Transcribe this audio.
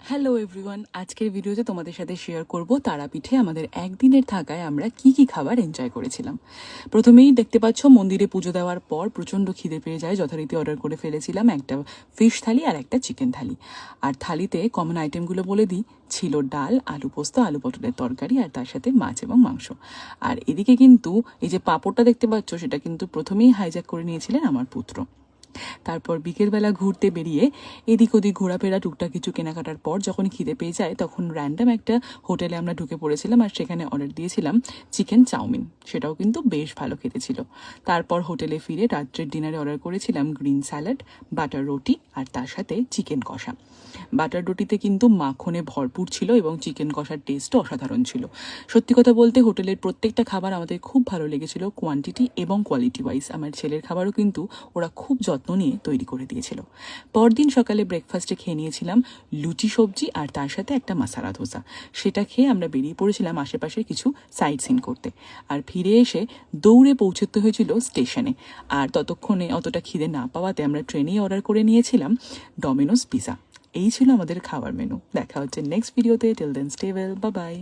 Hello everyone, আজকের ভিডিওতে তোমাদের সাথে শেয়ার করব তারাপীঠে আমাদের একদিনের থাকায় আমরা কি কি খাবার এনজয় করেছিলাম। প্রথমেই দেখতে পাচ্ছ মন্দিরে পুজো দেওয়ার পর প্রচণ্ড খিদে পেয়ে যায়, যথারীতি অর্ডার করে ফেলেছিলাম একটা ফিশ থালি আর একটা চিকেন থালি। আর থালিতে কমন আইটেমগুলো বলে দিই, ছিল ডাল, আলু পোস্ত, আলু পটলের তরকারি আর তার সাথে মাছ এবং মাংস। আর এদিকে কিন্তু এই যে পাঁপড়টা দেখতে পাচ্ছ সেটা কিন্তু প্রথমেই হাইজ্যাক করে নিয়েছিলেন আমার পুত্র। তারপর বিকেলবেলা ঘুরতে বেরিয়ে এদিক ওদিক ঘোরাফেরা টুকটাক কিছু কেনাকাটার পর যখন খিদে পেয়ে যায় তখন র্যান্ডম একটা হোটেলে আমরা ঢুকে পড়েছিলাম আর সেখানে অর্ডার দিয়েছিলাম চিকেন চাউমিন। সেটাও কিন্তু বেশ ভালো খেতে ছিল। তারপর হোটেলে ফিরে রাত্রের ডিনারে অর্ডার করেছিলাম গ্রিন স্যালাড, বাটার রুটি আর তার সাথে চিকেন কষা। বাটার রুটিতে কিন্তু মাখনে ভরপুর ছিল এবং চিকেন কষার টেস্টও অসাধারণ ছিল। সত্যি কথা বলতে হোটেলের প্রত্যেকটা খাবার আমাদের খুব ভালো লেগেছিল, কোয়ান্টিটি এবং কোয়ালিটি ওয়াইজ। আমার ছেলের খাবারও কিন্তু ওরা খুব যত্ন নিয়ে তৈরি করে দিয়েছিল। পরদিন সকালে ব্রেকফাস্টে খেয়ে নিয়েছিলাম লুচি সবজি আর তার সাথে একটা মশালা ধোসা। সেটা খেয়ে আমরা বেরিয়ে পড়েছিলাম আশেপাশে কিছু সাইট সিন করতে। আর ফিরে এসে দৌড়ে পৌঁছতে হয়েছিল স্টেশনে। আর ততক্ষণে অতটা খিদে না পাওয়াতে আমরা ট্রেনেই অর্ডার করে নিয়েছিলাম ডমিনোস পিজা। এই ছিল আমাদের খাবার মেনু। দেখা হচ্ছে নেক্সট ভিডিওতে। Till then stay well, bye by.